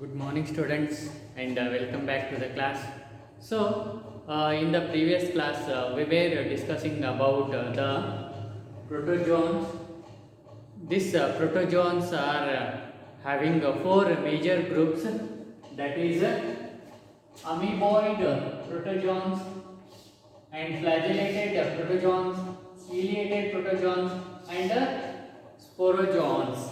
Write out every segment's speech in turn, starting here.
Good morning, students, and welcome back to the class. In the previous class, we were discussing about the protozoans. These protozoans are having four major groups, that is, amoeboid protozoans and flagellated protozoans, ciliated protozoans, and sporozoans.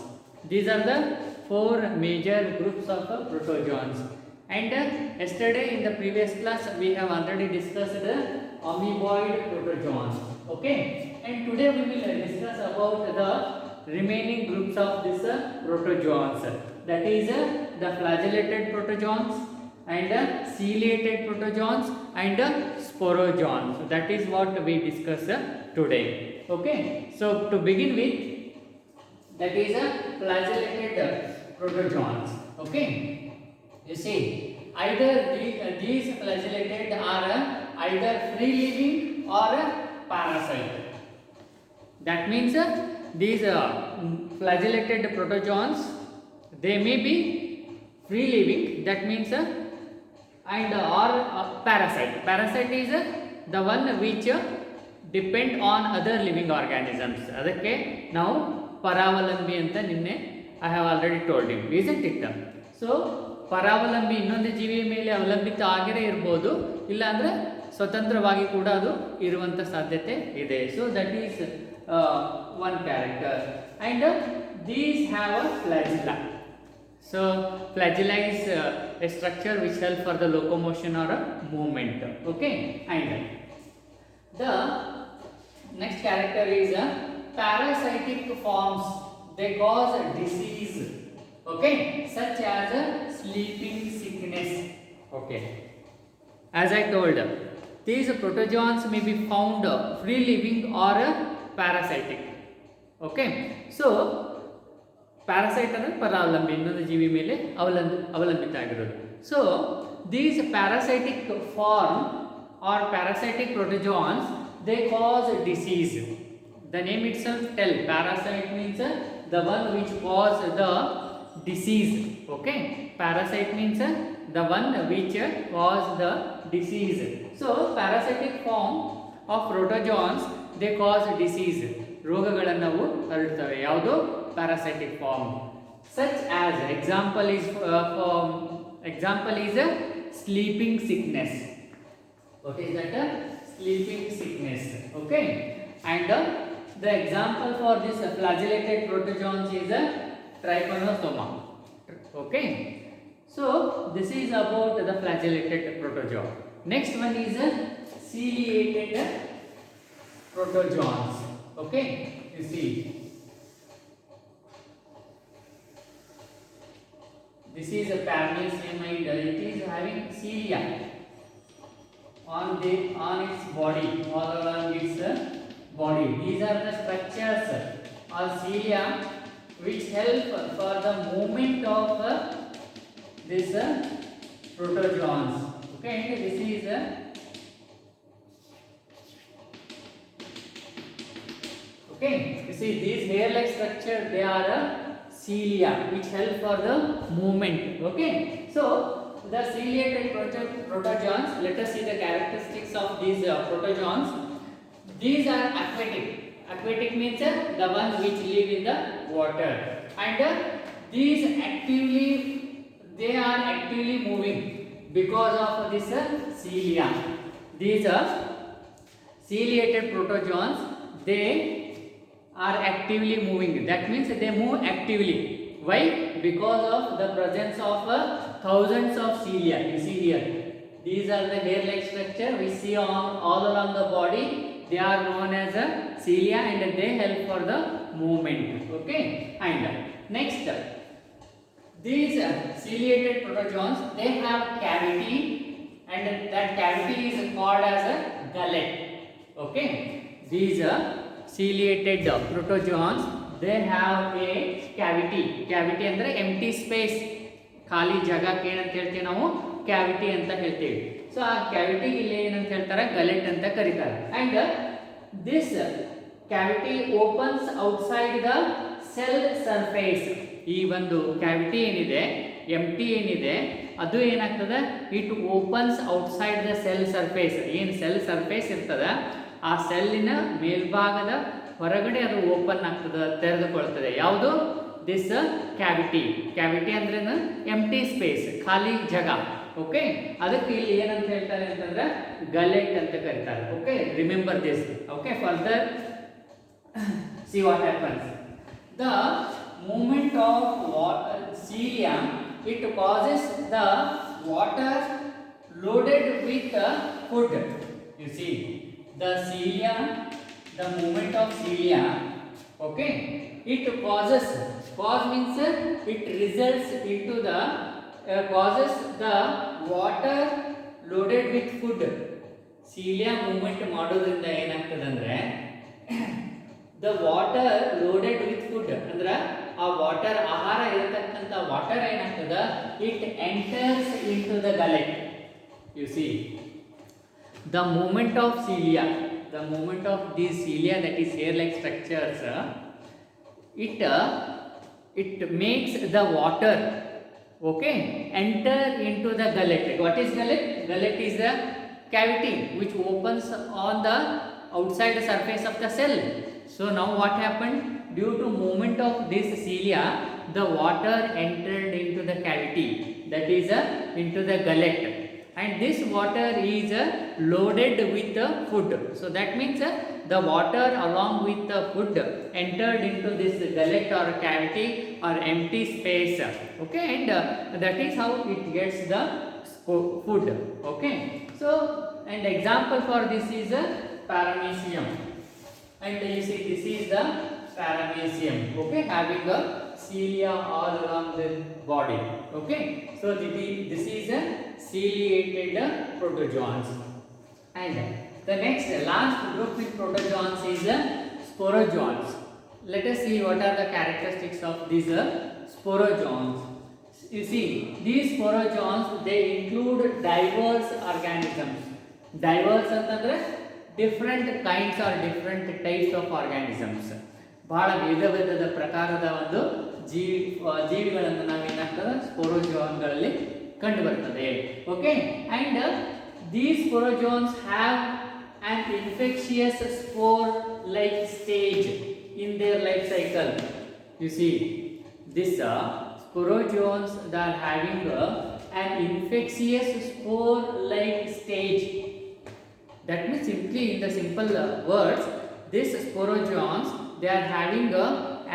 These are the four major groups of protozoans. And yesterday in the previous class we have already discussed the amoeboid protozoans. Okay, and today we will discuss about the remaining groups of these protozoans. That is the flagellated protozoans and ciliated protozoans and sporozoans. That is what we discuss today. Okay, so to begin with, that is flagellated protozoans. Okay, you see, either these flagellated are either free living or parasite. That means these flagellated protozoans, they may be free living. That means and or parasite. Parasite is the one which depend on other living organisms. ಅದಕ್ಕೆ ನಾವು ಪರಾವಲಂಬಿ ಅಂತ ನಿನ್ನೆ I have already told you, isn't it? So ಪರಾವಲಂಬಿ ಇನ್ನೊಂದು ಜೀವಿಯ ಮೇಲೆ ಅವಲಂಬಿತ ಆಗಿರೇ ಇರಬಹುದು, ಇಲ್ಲ ಅಂದ್ರೆ ಸ್ವತಂತ್ರವಾಗಿ ಕೂಡ ಅದು ಇರುವಂತ ಸಾಧ್ಯತೆ ಇದೆ. So that is one character. And these have a flagella. So flagella is a structure which helps for the locomotion or movement. Okay, and the next character is parasitic forms. They cause disease. Okay, such as sleeping sickness. Okay, as I told, these protozoans may be found free living or parasitic. Okay, so parasite ಅಂದರೆ ಪರಾವಲಂಬಿ, ಇನ್ನೊಂದು ಜೀವಿ ಮೇಲೆ ಅವಲಂಬಿತ ಆಗಿರೋದು. So these parasitic form or parasitic protozoans, they cause disease. The name itself tell, parasite means the one which cause the disease. Okay, parasite means the one which cause the disease. So parasitic form of protozoans, they cause disease. ರೋಗಗಳನ್ನು ನಾವು ಹರಡ್ತವೆ. ಯಾವುದು? Parasitic form. Such as example is sleeping sickness. What is that? Sleeping sickness. Okay, and the example for this flagellated protozoans is trypanosoma. Okay, so this is about the flagellated protozoa. Next one is ciliated protozoans. Okay, you see, this is a parmesamide. It is having cilia on its body, all along its body. These are the structures or cilia which help for the movement of this protozoans. Okay, and this is okay, you see these hair-like structure, they are cilia which help for the movement. Okay, so the ciliated protozoans, let us see the characteristics of these protozoans. These are aquatic. Aquatic means the one which live in the water, and these they are actively moving because of this cilia. These ciliated protozoans, they are actively moving. That means they move actively. Why? Because of the presence of thousands of cilia. You see here, these are the hair-like structure we see all along the body. They are known as cilia, and they help for the movement. Okay, and next, these ciliated protozoans, they have cavity, and that cavity is called as a gullet. Okay, these ciliated protozoans, they have a cavity. Cavity ಅಂದ್ರೆ empty space, ಖಾಲಿ ಜಾಗಕ್ಕೆ ಏನಂತ ಹೇಳ್ತೀವಿ ನಾವು? Cavity ಅಂತ ಹೇಳ್ತೀವಿ. So ಆ cavity ಇಲ್ಲಿ ಏನಂತ ಹೇಳ್ತಾರೆ? ಗಲೆಟ್ ಅಂತ ಕರೀತಾರೆ. And this cavity opens outside the cell surface. ಈ ಒಂದು ಕ್ಯಾವಿಟಿ ಏನಿದೆ ಎಂಟಿ ಏನಿದೆ ಅದು ಏನಾಗ್ತದೆ, it opens outside the cell surface. ಏನು ಸೆಲ್ ಸರ್ಫೇಸ್ ಇರ್ತದೆ ಆ ಸೆಲ್ಲಿನ ಮೇಲ್ಭಾಗದ ಹೊರಗಡೆ ಅದು ಓಪನ್ ಆಗ್ತದೆ, ತೆರೆದುಕೊಳ್ತದೆ. ಯಾವುದು? This cavity. ಕ್ಯಾವಿಟಿ ಅಂದ್ರೆ ಎಂಟಿ ಸ್ಪೇಸ್, ಖಾಲಿ ಜಾಗ. ಓಕೆ, ಅದಕ್ಕೆ ಇಲ್ಲಿ ಏನಂತ ಹೇಳ್ತಾರೆ ಅಂತಂದ್ರೆ ಗಲೆಟ್ ಅಂತ ಕರೀತಾರೆ. Okay, remember this. Okay, further see what happens. The movement of water cilia, it causes the water loaded with food. You see the cilia, the movement of cilia, okay, it causes, cause means it results into the causes the water loaded with food. cilia movement ಮಾಡೋದ್ರಿಂದ ಏನಾಗ್ತದೆ ಅಂದ್ರೆ the water loaded with food ಅಂದ್ರೆ ಆ water, ಆಹಾರ ಇರತಕ್ಕಂಥ water ಏನಾಗ್ತದೆ, it enters into the gullet. You see the movement of cilia, the movement of these cilia, that is hair like structures, it makes the water, okay, enter into the gullet. What is gullet? Gullet is the cavity which opens on the outside surface of the cell. So now what happened? Due to movement of this cilia, the water entered into the cavity, that is into the gullet, and this water is loaded with food. So that means the water along with the food entered into this gullet or cavity or empty space. Okay, and that is how it gets the food. Okay, so and example for this is paramecium. And you see this is the paramecium, okay, having a cilia all along the body. Okay, so this is a ciliated protozoans. And the next last group in protozoans is sporozoans. Let us see what are the characteristics of these sporozoans. You see these sporozoans, they include diverse organisms. Diverse ಅಂತಂದ್ರೆ different kinds are different types of organisms. ಬಹಳ ವಿಧ ವಿಧದ ಪ್ರಕಾರದ ಒಂದು ಜೀವಿಗಳನ್ನು ನಾವೇನಾಗ್ತದೆ ಸ್ಪೋರೋಜೋನ್ಗಳಲ್ಲಿ ಕಂಡು ಬರ್ತದೆ. Okay, and these sporozoans have an infectious spore like stage in their life cycle. You see this sporozoans, they are having an infectious spore like stage. That means simply in the simple words, these sporozoans, they are having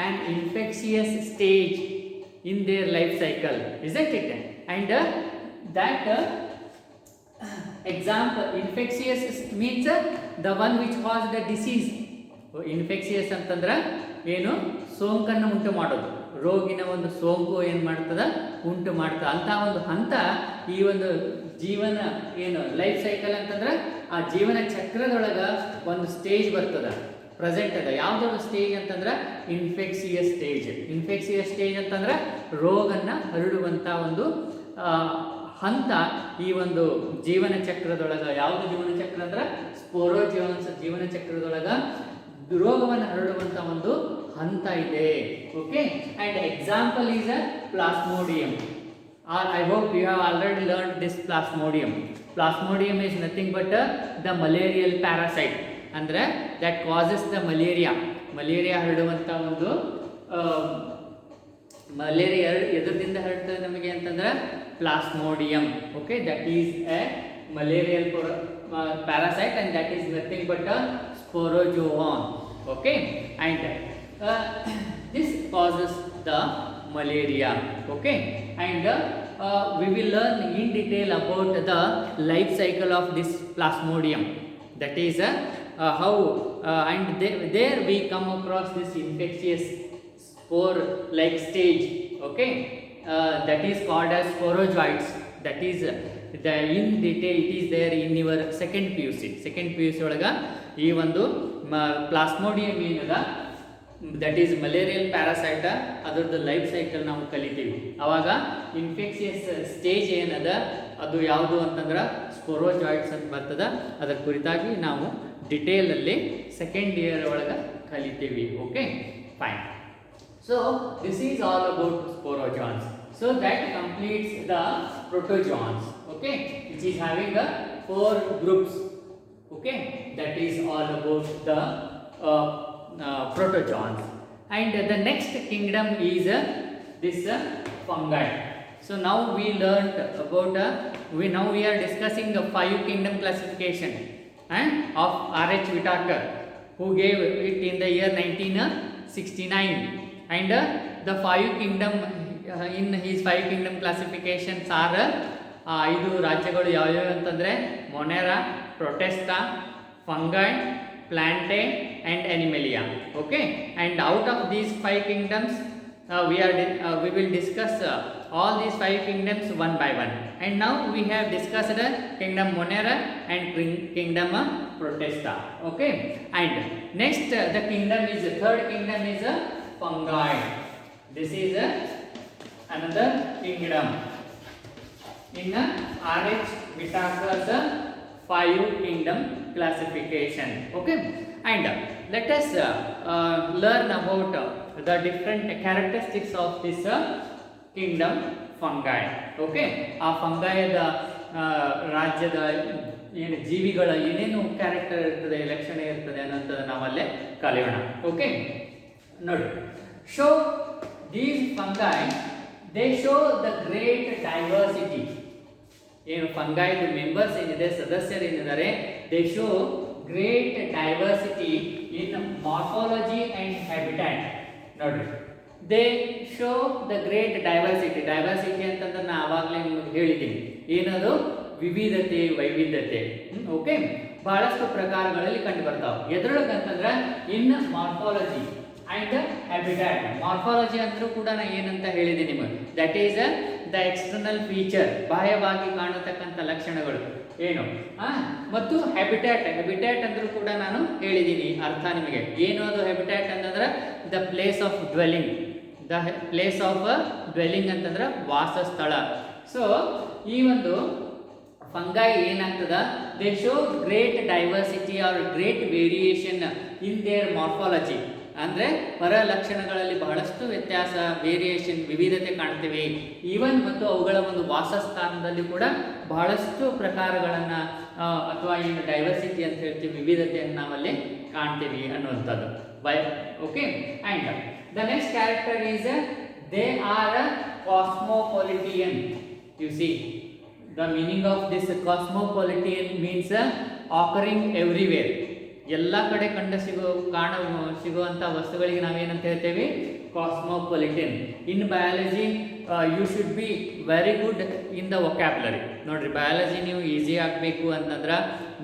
an infectious stage in their life cycle, isn't it? And that example, infectious means the one which caused the disease. Infectious ಅಂತಂದ್ರೆ ಏನು, ಸೋಂಕನ್ನು ಉಂಟು ಮಾಡೋದು, ರೋಗಿನ ಒಂದು ಸೋಂಕು ಏನು ಮಾಡ್ತದ ಉಂಟು ಮಾಡ್ತದ ಅಂತ ಒಂದು ಹಂತ ಈ ಒಂದು ಜೀವನ ಏನು ಲೈಫ್ ಸೈಕಲ್ ಅಂತಂದ್ರೆ ಆ ಜೀವನ ಚಕ್ರದೊಳಗೆ ಒಂದು ಸ್ಟೇಜ್ ಬರ್ತದ, ಪ್ರೆಸೆಂಟ್ ಅದ. ಯಾವುದೊಂದು ಸ್ಟೇಜ್ ಅಂತಂದ್ರೆ ಇನ್ಫೆಕ್ಸಿಯಸ್ ಸ್ಟೇಜ್. ಇನ್ಫೆಕ್ಸಿಯಸ್ ಸ್ಟೇಜ್ ಅಂತಂದ್ರೆ ರೋಗನ್ನ ಹರಡುವಂಥ ಒಂದು ಹಂತ ಈ ಒಂದು ಜೀವನ ಚಕ್ರದೊಳಗೆ. ಯಾವುದು ಜೀವನ ಚಕ್ರ ಅಂದ್ರೆ ಸ್ಪೋರೋಜಿಯೋನ್ಸ್ ಜೀವನ ಚಕ್ರದೊಳಗೆ ರೋಗವನ್ನು ಹರಡುವಂಥ ಒಂದು ಹಂತ ಇದೆ. Okay, and example is a plasmodium. I hope you have already learned this plasmodium. Plasmodium is nothing but the malarial parasite, ಅಂದ್ರೆ that causes the malaria. Malaria ಹರಡುವಂಥ ಒಂದು ಮಲೇರಿಯಾ ಎದರಿಂದ ಹರಡ್ತದೆ ನಮಗೆ ಅಂತಂದ್ರೆ plasmodium. Okay, that is a malarial parasite and that is nothing but a sporozoan. Okay, and this causes the malaria. Okay, and we will learn in detail about the life cycle of this plasmodium, that is how and there we come across this infectious spore like stage. Okay, that is called as sporozoites. That is the in detail it is there in your second PUC ಒಳಗ ಈ ಒಂದು plasmodium ಏನದ that is malarial ಪ್ಯಾರಾಸೈಟ ಅದರದ್ದು life cycle ನಾವು ಕಲಿತೀವಿ. ಆವಾಗ infectious stage ಏನದ ಅದು ಯಾವುದು ಅಂತಂದ್ರೆ ಸ್ಪೋರೋಜಾಯ್ಡ್ಸ್ ಅಂತ ಬರ್ತದ. ಅದರ ಕುರಿತಾಗಿ ನಾವು ಡಿಟೇಲಲ್ಲಿ ಸೆಕೆಂಡ್ ಇಯರ್ ಒಳಗೆ ಕಲಿತೀವಿ. Okay, fine. So this is all about sporozoans. So that completes the protozoans, okay, which is having 4 groups, okay. That is all about the protozoans. And the next kingdom is this fungi. So now we learned about we are discussing the 5 kingdom classification of R.H. Whitaker, who gave it in the year 1969. And the 5 kingdom in his 5 kingdom classifications are 5 ರಾಜ್ಯಗಳು ಯಾವ್ಯಾವ ಅಂತಂದರೆ Monera, Protista, Fungi, Plantae and Animalia, okay. And out of these 5 kingdoms we will discuss all these 5 kingdoms one by one. And now we have discussed kingdom Monera and kingdom Protesta, okay. And next the kingdom is third kingdom is fungi. This is another kingdom in R.H. Whitaker's 5 kingdom classification, okay. And let us learn about the different characteristics of this kingdom fungi, okay. ಆ ಫಂಗೈದ ರಾಜ್ಯದ ಏನು ಜೀವಿಗಳ ಏನೇನು character ಇರ್ತದೆ, ಲಕ್ಷಣ ಇರ್ತದೆ ಅನ್ನೋಂಥದ್ದು ನಾವಲ್ಲೇ ಕಲಿಯೋಣ, ಓಕೆ. ನೋಡಿ, show these fungi they show the great diversity. ಏನು ಫಂಗೈದ ಮೆಂಬರ್ಸ್ ಏನಿದೆ, ಸದಸ್ಯರು ಏನಿದ್ದಾರೆ, they show great diversity in morphology and habitat. ನೋಡ್ರಿ, they show the great diversity ಅಂತಂದ್ರೆ ನಾನು ಆವಾಗಲೇ ನಿಮಗೆ ಹೇಳಿದ್ದೀನಿ, ಏನದು ವಿವಿಧತೆ, ವೈವಿಧ್ಯತೆ, ಓಕೆ. ಬಹಳಷ್ಟು ಪ್ರಕಾರಗಳಲ್ಲಿ ಕಂಡು ಬರ್ತಾವೆ. ಎದ್ರೊಳಗೆ ಅಂತಂದ್ರೆ in morphology and habitat. Morphology ಅಂದ್ರೂ ಕೂಡ ನಾನು ಏನಂತ ಹೇಳಿದ್ದೀನಿ ನಿಮಗೆ, that is the external feature, ಬಾಹ್ಯವಾಗಿ ಕಾಣತಕ್ಕಂಥ ಲಕ್ಷಣಗಳು ಏನು, ಮತ್ತು ಹ್ಯಾಬಿಟ್ಯಾಟ್ ಅಂದ್ರೂ ಕೂಡ ನಾನು ಹೇಳಿದ್ದೀನಿ ಅರ್ಥ ನಿಮಗೆ. ಏನು ಅದು ಹ್ಯಾಬಿಟ್ಯಾಟ್ ಅಂತಂದ್ರೆ ದ ಪ್ಲೇಸ್ ಆಫ್ ಡ್ವೆಲ್ಲಿಂಗ್, ಅಂತಂದ್ರೆ ವಾಸಸ್ಥಳ. ಸೊ ಈ ಒಂದು ಫಂಗೈ ಏನಾಗ್ತದ, they show great diversity R great variation in their morphology. ಅಂದರೆ ಹೊರ ಲಕ್ಷಣಗಳಲ್ಲಿ ಬಹಳಷ್ಟು ವ್ಯತ್ಯಾಸ, ವೇರಿಯೇಷನ್, ವಿವಿಧತೆ ಕಾಣ್ತೀವಿ. ಈವನ್ ಮತ್ತು ಅವುಗಳ ಒಂದು ವಾಸಸ್ಥಾನದಲ್ಲಿ ಕೂಡ ಬಹಳಷ್ಟು ಪ್ರಕಾರಗಳನ್ನು ಅಥವಾ ಏನು ಡೈವರ್ಸಿಟಿ ಅಂತ ಹೇಳ್ತೀವಿ, ವಿವಿಧತೆಯನ್ನು ನಾವಲ್ಲಿ ಕಾಣ್ತೀವಿ ಅನ್ನುವಂಥದ್ದು. Okay. And the next character is they are cosmopolitan. You see the meaning of this cosmopolitan means occurring everywhere. ಎಲ್ಲ ಕಡೆ ಸಿಗುವಂಥ ವಸ್ತುಗಳಿಗೆ ನಾವೇನಂತ ಹೇಳ್ತೇವೆ, cosmopolitan. In biology you should be very good in the vocabulary. ನೋಡ್ರಿ, ಬಯಾಲಜಿ ನೀವು easy ಆಗಬೇಕು ಅಂತಂದ್ರೆ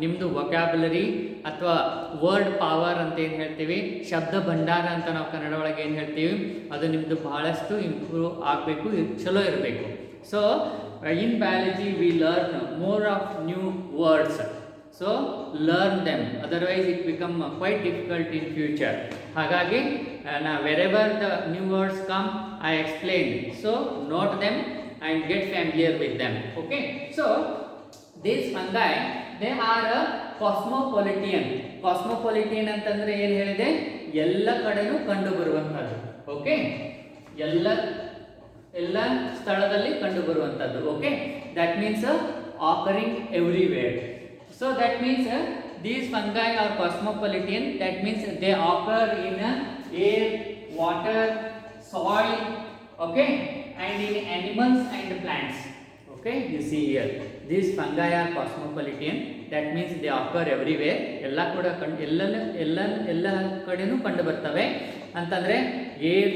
ನಿಮ್ಮದು ವೊಕ್ಯಾಬ್ಯುಲರಿ ಅಥವಾ ವರ್ಡ್ ಪವರ್ ಅಂತ ಏನು ಹೇಳ್ತೀವಿ, ಶಬ್ದ ಭಂಡಾರ ಅಂತ ನಾವು ಕನ್ನಡ ಒಳಗೆ ಏನು ಹೇಳ್ತೀವಿ, ಅದು ನಿಮ್ಮದು ಬಹಳಷ್ಟು ಇಂಪ್ರೂವ್ ಆಗಬೇಕು, ಚಲೋ ಇರಬೇಕು. So in biology we learn more of new words. So learn them, otherwise it become quite difficult in future. Hagagi wherever the new words come, I explain. So note them and get familiar with them. Okay. So these fungi, they are a cosmopolitan. Cosmopolitan ಅಂತಂದ್ರೆ ಏನು ಹೇಳಿದೆ, ಎಲ್ಲ ಕಡೆನೂ ಕಂಡು ಬರುವಂತದ್ದು. Okay, ಎಲ್ಲ ಸ್ಥಳದಲ್ಲಿ ಕಂಡು ಬರುವಂತದ್ದು. Okay, that means occurring everywhere. So that means these fungi are cosmopolitan. That means they occur in air, water, soil, okay, and in animals and plants. Okay, you see here, these fungi are cosmopolitan. That means they occur everywhere. ಎಲ್ಲ ಕಡೆನೂ ಕಂಡು ಬರ್ತವೆ ಅಂತಂದ್ರೆ air,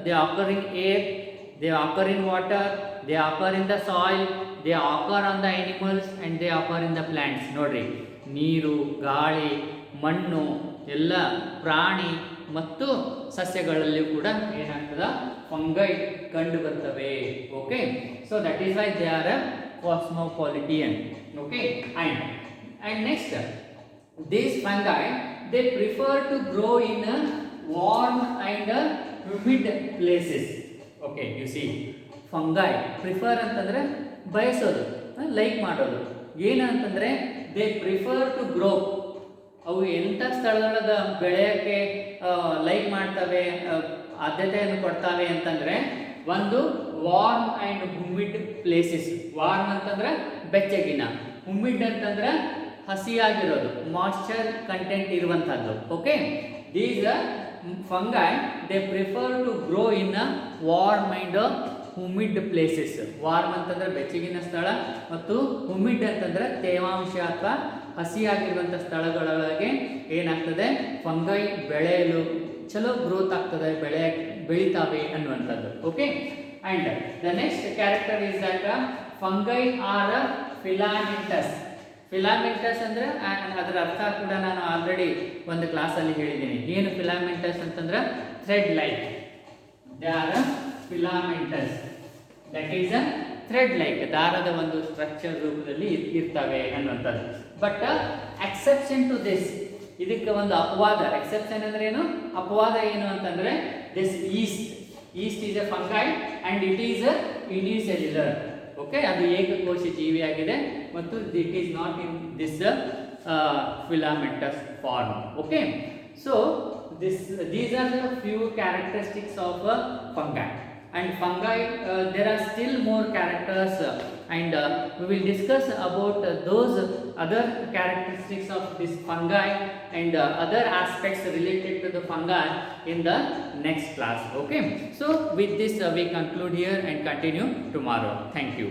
they occur in air, they occur in water, they occur in the soil, they occur on the animals and they occur in the plants. ನೋಡ್ರಿ, ನೀರು, ಗಾಳಿ, ಮಣ್ಣು, ಎಲ್ಲ ಪ್ರಾಣಿ ಮತ್ತು ಸಸ್ಯಗಳಲ್ಲಿ ಕೂಡ ಏನಾಗ್ತದ, ಫಂಗೈ ಕಂಡು ಬರ್ತವೆ. Okay, so that is why they are cosmopolitan. Okay, and next these fungi, they prefer to grow in warm and humid places. Okay, you see, fungi prefer ಅಂತಂದರೆ ಬಯಸೋದು, ಲೈಕ್ ಮಾಡೋದು. ಏನಂತಂದರೆ ದೇ ಪ್ರಿಫರ್ ಟು ಗ್ರೋ. ಅವು ಎಂಥ ಸ್ಥಳದೊಳಗೆ ಬೆಳೆಯೋಕ್ಕೆ like ಮಾಡ್ತವೆ, ಆದ್ಯತೆಯನ್ನು ಕೊಡ್ತವೆ ಅಂತಂದರೆ ಒಂದು warm and humid places. Warm ಅಂತಂದ್ರೆ ಬೆಚ್ಚಗಿನ, ಹುಮಿಡ್ ಅಂತಂದ್ರೆ ಹಸಿಯಾಗಿರೋದು, ಮಾಯ್ಶ್ಚರ್ ಕಂಟೆಂಟ್ ಇರುವಂಥದ್ದು. Okay, these fungi they prefer to grow in a warm and humid places. Warm ಅಂತಂದ್ರೆ ಬೆಚ್ಚಗಿನ ಸ್ಥಳ ಮತ್ತು ಹುಮಿಡ್ ಅಂತಂದ್ರೆ ತೇವಾಂಶ ಅಥವಾ ಹಸಿಯಾಗಿರುವಂಥ ಸ್ಥಳಗಳೊಳಗೆ ಏನಾಗ್ತದೆ, ಫಂಗೈ ಬೆಳೆಯಲು ಚಲೋ ಗ್ರೋತ್ ಆಗ್ತದೆ, ಬೆಳಿತಾವೆ ಅನ್ನುವಂಥದ್ದು. Okay, and the next character is that fungi R filamentous. Filamentous ಅಂದರೆ ಅದರ ಅರ್ಥ ಕೂಡ ನಾನು ಆಲ್ರೆಡಿ ಒಂದು ಕ್ಲಾಸಲ್ಲಿ ಹೇಳಿದ್ದೀನಿ. ಏನು ಫಿಲಾಮೆಂಟಸ್ ಅಂತಂದ್ರೆ thread like. They are filamentous, that is a thread like, ದಾರದ ಒಂದು ಸ್ಟ್ರಕ್ಚರ್ ರೂಪದಲ್ಲಿ ಇರ್ತವೆ ಅನ್ನುವಂಥದ್ದು. ಬಟ್ ಎಕ್ಸೆಪ್ಷನ್ ಟು ದಿಸ್, ಇದಕ್ಕೆ ಒಂದು ಅಪವಾದ. ಎಕ್ಸೆಪ್ಷನ್ ಅಂದ್ರೆ ಏನು, ಅಪವಾದ ಏನು ಅಂತಂದ್ರೆ this yeast is a fungi and it is unicellular. Okay, ಅದು ಏಕಕೋಶ ಜೀವಿಯಾಗಿದೆ ಮತ್ತು it is not in this filamentous form. Okay, so these are the few characteristics of fungi. And fungi, there are still more characters, and we will discuss about those other characteristics of this fungi and other aspects related to the fungi in the next class. Okay, so with this we conclude here and continue tomorrow. Thank you.